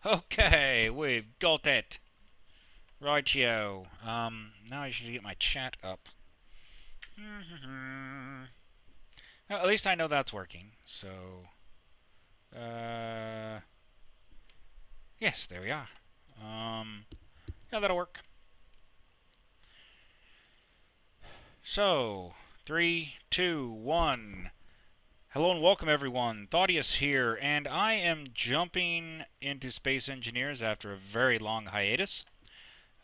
Okay, we've got it. Rightio. Now I should get my chat up. Well, at least I know that's working. So, uh, yes, there we are. Yeah, that'll work. So, 3, 2, 1. Hello and welcome everyone. Thoddius here, and I am jumping into Space Engineers after a very long hiatus.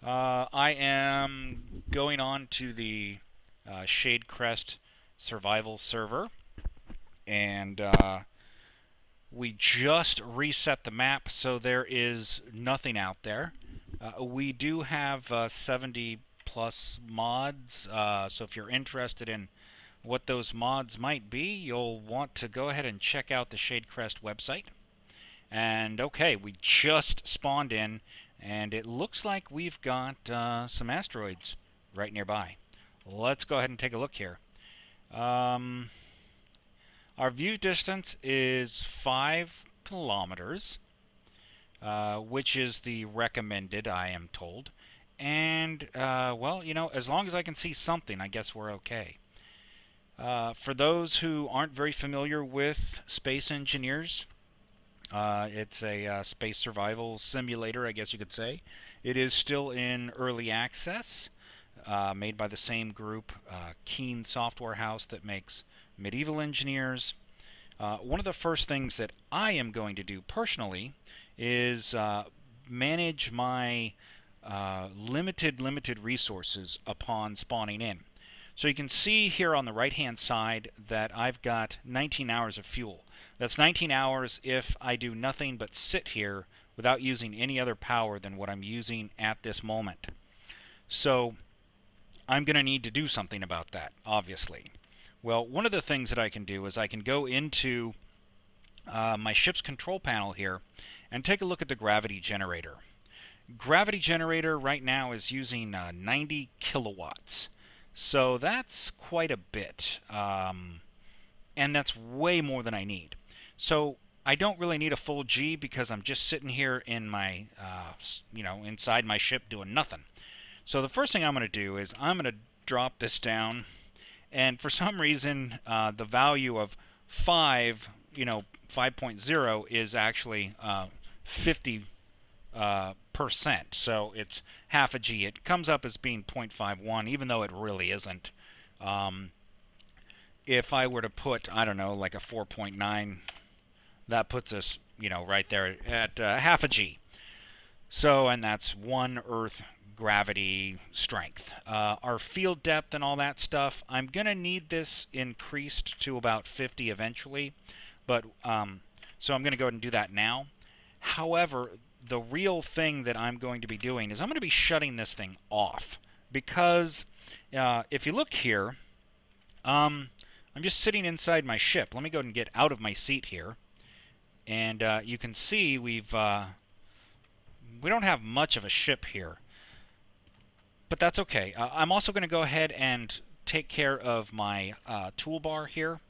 I am going on to the Shade Crest Survival server, and we just reset the map, so there is nothing out there. We do have 70 plus mods, so if you're interested in what those mods might be, you'll want to go ahead and check out the Shade Crest website. And okay, we just spawned in, and it looks like we've got some asteroids right nearby. Let's go ahead and take a look here. Our view distance is 5 kilometers, which is the recommended, I am told. And, well, you know, as long as I can see something, I guess we're okay. For those who aren't very familiar with Space Engineers, it's a space survival simulator, I guess you could say. It is still in early access, made by the same group, Keen Software House, that makes Medieval Engineers. One of the first things that I am going to do personally is manage my limited resources upon spawning in. So you can see here on the right-hand side that I've got 19 hours of fuel. That's 19 hours if I do nothing but sit here without using any other power than what I'm using at this moment. So I'm going to need to do something about that, obviously. Well, one of the things that I can do is I can go into my ship's control panel here and take a look at the gravity generator. Gravity generator right now is using 90 kilowatts. So that's quite a bit, and that's way more than I need. So I don't really need a full G because I'm just sitting here in my, you know, inside my ship doing nothing. So the first thing I'm going to do is I'm going to drop this down, and for some reason the value of 5, you know, 5.0 is actually 50%, so it's half a G. It comes up as being 0.51, even though it really isn't. If I were to put, I don't know, like a 4.9, that puts us, you know, right there at half a G. So, and that's 1 Earth gravity strength. Our field depth and all that stuff, I'm going to need this increased to about 50 eventually, but so I'm going to go ahead and do that now. However, the real thing that I'm going to be doing is I'm going to be shutting this thing off, because if you look here, I'm just sitting inside my ship. Let me go ahead and get out of my seat here, and you can see we don't have much of a ship here, but that's okay. I'm also going to go ahead and take care of my toolbar here.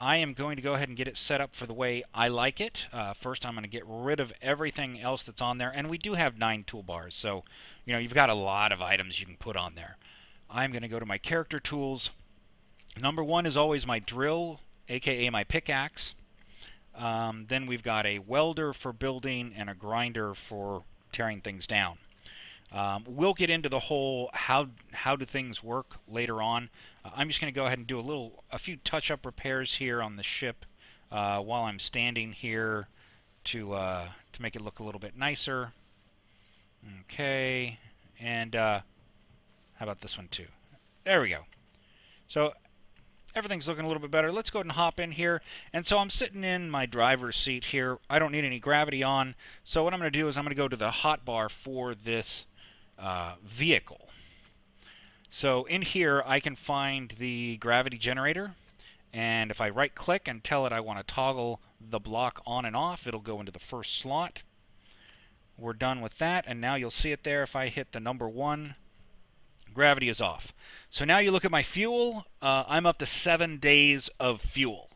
I am going to go ahead and get it set up for the way I like it. First, I'm going to get rid of everything else that's on there, and we do have 9 toolbars, so you know you've got a lot of items you can put on there. I'm going to go to my character tools. Number 1 is always my drill, aka my pickaxe. Then we've got a welder for building and a grinder for tearing things down. We'll get into the whole how do things work later on. I'm just going to go ahead and do a few touch-up repairs here on the ship while I'm standing here to make it look a little bit nicer. Okay, and how about this one too? There we go. So everything's looking a little bit better. Let's go ahead and hop in here. And so I'm sitting in my driver's seat here. I don't need any gravity on. So what I'm going to do is I'm going to go to the hotbar for this vehicle. So in here I can find the gravity generator, and if I right click and tell it I want to toggle the block on and off, it'll go into the first slot. We're done with that, and now you'll see it there. If I hit the number 1 Gravity is off. So now you look at my fuel. I'm up to 7 days of fuel.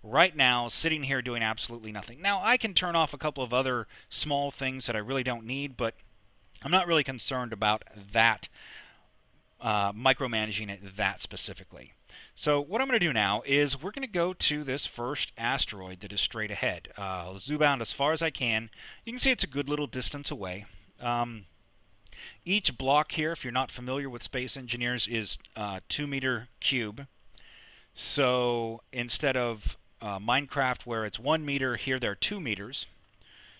Right now, sitting here doing absolutely nothing. Now, I can turn off a couple of other small things that I really don't need, but I'm not really concerned about that, micromanaging it that specifically. So what I'm going to do now is we're going to go to this first asteroid that is straight ahead. I'll zoom out as far as I can. You can see it's a good little distance away. Each block here, if you're not familiar with Space Engineers, is 2 meter cube. So instead of Minecraft where it's 1 meter, here they're 2 meters.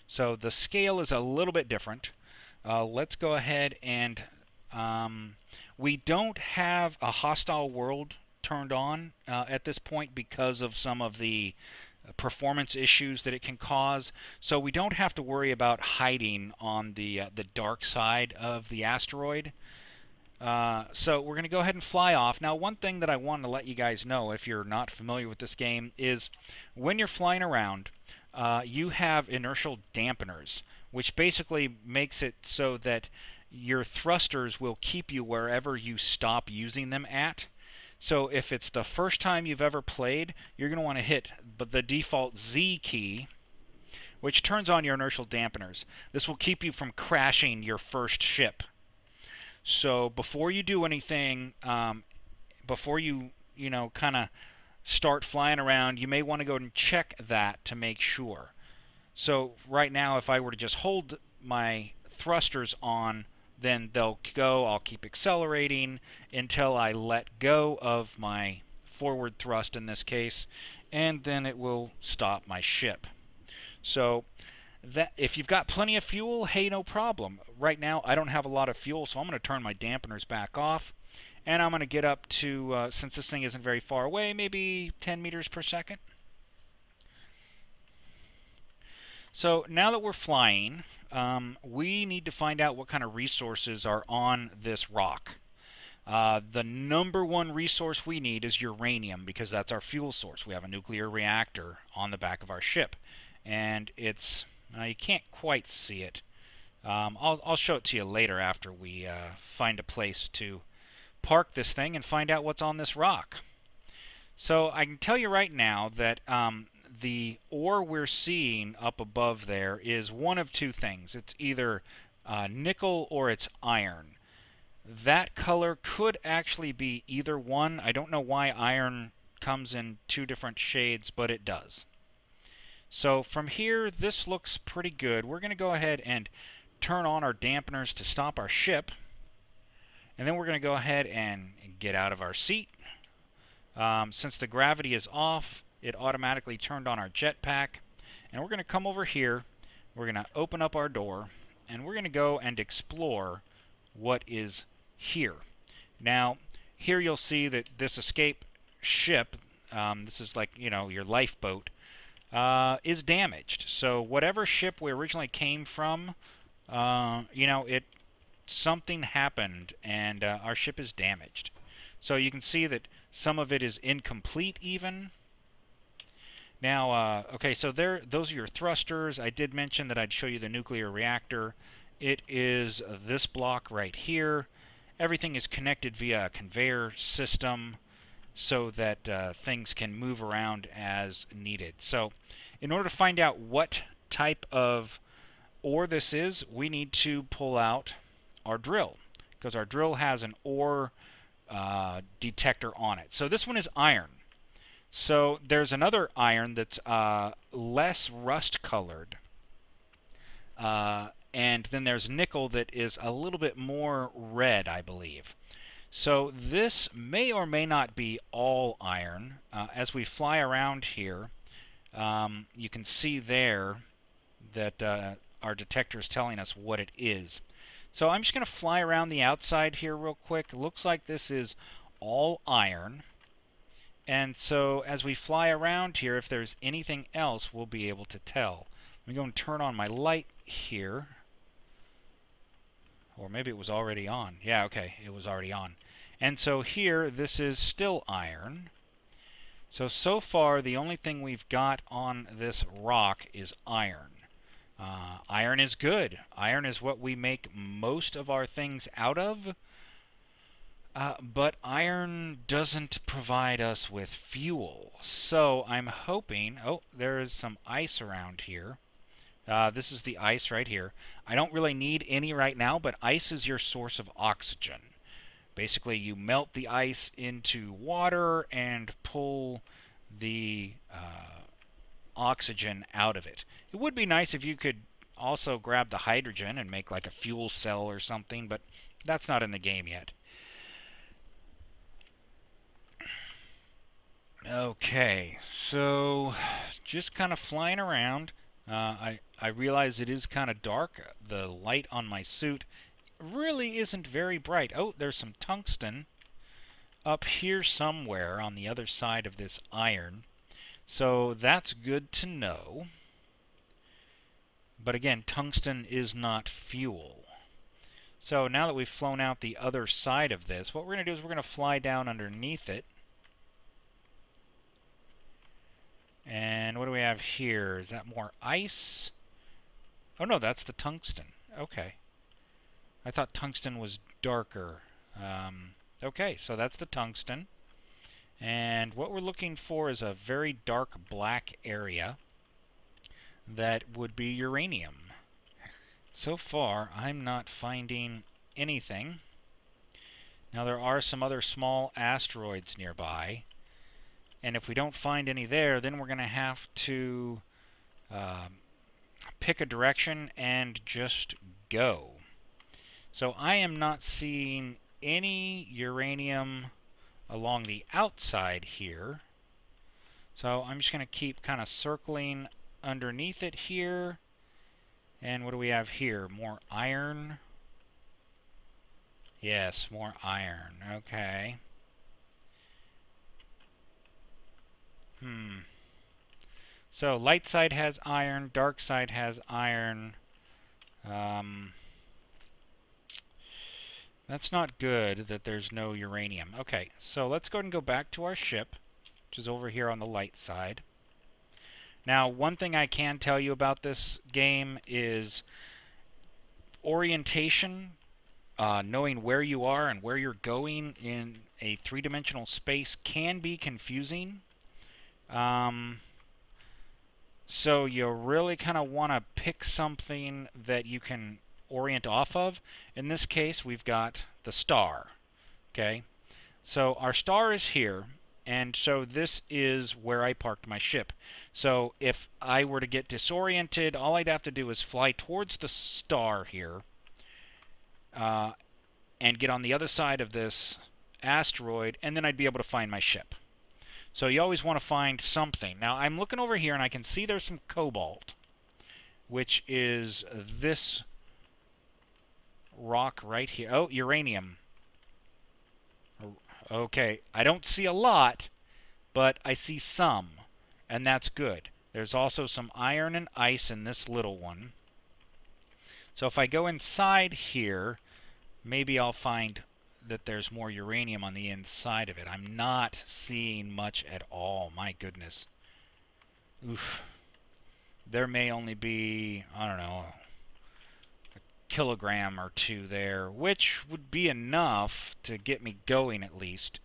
So the scale is a little bit different. Let's go ahead and we don't have a hostile world turned on at this point because of some of the performance issues that it can cause. So we don't have to worry about hiding on the dark side of the asteroid. So we're going to go ahead and fly off. Now, one thing that I want to let you guys know, if you're not familiar with this game, is when you're flying around, you have inertial dampeners, which basically makes it so that your thrusters will keep you wherever you stop using them at. So if it's the first time you've ever played, you're going to want to hit the default Z key, which turns on your inertial dampeners. This will keep you from crashing your first ship. So before you do anything, before you kind of start flying around, you may want to go and check that to make sure. So right now, if I were to just hold my thrusters on, then they'll go. I'll keep accelerating until I let go of my forward thrust in this case, and then it will stop my ship. So that if you've got plenty of fuel, hey, no problem. Right now I don't have a lot of fuel, so I'm going to turn my dampeners back off, and I'm going to get up to, since this thing isn't very far away, maybe 10 meters per second. So now that we're flying, we need to find out what kind of resources are on this rock. The number one resource we need is uranium, because that's our fuel source. We have a nuclear reactor on the back of our ship, and it's you can't quite see it. I'll show it to you later after we find a place to park this thing and find out what's on this rock. So I can tell you right now that the ore we're seeing up above there is one of two things. It's either nickel or it's iron. That color could actually be either one. I don't know why iron comes in two different shades, but it does. So from here, this looks pretty good. We're going to go ahead and turn on our dampeners to stop our ship. And then we're going to go ahead and get out of our seat. Since the gravity is off, it automatically turned on our jetpack. And we're going to come over here. We're going to open up our door. And we're going to go and explore what is here. Now, here you'll see that this escape ship, this is like, your lifeboat, is damaged. So whatever ship we originally came from, something happened and our ship is damaged. So you can see that some of it is incomplete even. Now, okay, so those are your thrusters. I did mention that I'd show you the nuclear reactor. It is this block right here. Everything is connected via a conveyor system so that things can move around as needed. So in order to find out what type of ore this is, we need to pull out our drill, because our drill has an ore detector on it. So this one is iron. So there's another iron that's less rust colored, and then there's nickel that is a little bit more red, I believe. So this may or may not be all iron. As we fly around here, you can see there that our detector is telling us what it is. So I'm just going to fly around the outside here real quick. It looks like this is all iron. And so as we fly around here, if there's anything else, we'll be able to tell. I'm going to turn on my light here. Or maybe it was already on. Yeah, okay, it was already on. And so here, this is still iron. So far, the only thing we've got on this rock is iron. Iron is good. Iron is what we make most of our things out of. But iron doesn't provide us with fuel. So I'm hoping... Oh, there is some ice around here. This is the ice right here. I don't really need any right now, but ice is your source of oxygen. Basically, you melt the ice into water and pull the oxygen out of it. It would be nice if you could also grab the hydrogen and make like a fuel cell or something, but that's not in the game yet. Okay, so just kind of flying around. I realize it is kind of dark. The light on my suit really isn't very bright. Oh, there's some tungsten up here somewhere on the other side of this iron. So that's good to know. But again, tungsten is not fuel. So now that we've flown out the other side of this, what we're going to do is we're going to fly down underneath it. And what do we have here? Is that more ice? Oh no, that's the tungsten. Okay. I thought tungsten was darker. Okay, so that's the tungsten. And what we're looking for is a very dark black area that would be uranium. So far, I'm not finding anything. Now there are some other small asteroids nearby. And if we don't find any there, then we're going to have to pick a direction and just go. So I am not seeing any uranium along the outside here. So I'm just going to keep kind of circling underneath it here. And what do we have here? More iron? Yes, more iron. Okay. So light side has iron, dark side has iron. That's not good that there's no uranium. Okay, so let's go ahead and go back to our ship, which is over here on the light side. Now, one thing I can tell you about this game is orientation, knowing where you are and where you're going in a three-dimensional space can be confusing. So you really kind of want to pick something that you can orient off of. In this case, we've got the star. Okay, so our star is here, and so this is where I parked my ship. So if I were to get disoriented, all I'd have to do is fly towards the star here, and get on the other side of this asteroid, and then I'd be able to find my ship. So you always want to find something. Now I'm looking over here and I can see there's some cobalt, which is this rock right here. Oh, uranium. Okay, I don't see a lot, but I see some, and that's good. There's also some iron and ice in this little one. So if I go inside here, maybe I'll find that there's more uranium on the inside of it. I'm not seeing much at all. My goodness. Oof. There may only be, I don't know, a kilogram or two there, which would be enough to get me going at least.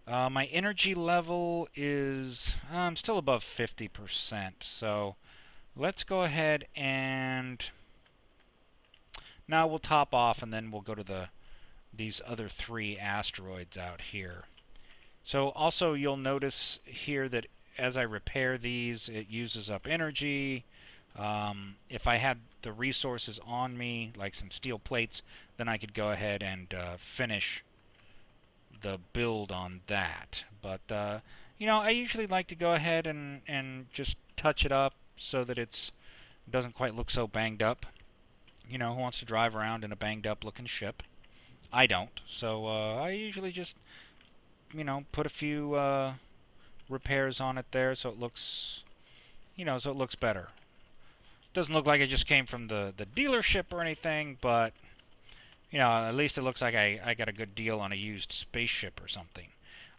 My energy level is, I'm still above 50%, so let's go ahead and now we'll top off and then we'll go to these other three asteroids out here. So also you'll notice here that as I repair these, it uses up energy. If I had the resources on me, like some steel plates, then I could go ahead and finish the build on that. But, you know, I usually like to go ahead and just touch it up so that it doesn't quite look so banged up. You know, who wants to drive around in a banged up looking ship? I don't. So I usually just, you know, put a few repairs on it there so it looks, you know, so it looks better. Doesn't look like it just came from the dealership or anything, but, you know, at least it looks like I got a good deal on a used spaceship or something.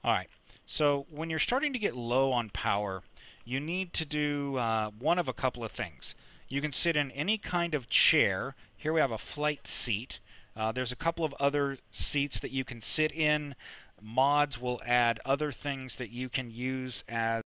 Alright, so when you're starting to get low on power, you need to do one of a couple of things. You can sit in any kind of chair. Here we have a flight seat. There's a couple of other seats that you can sit in. Mods will add other things that you can use as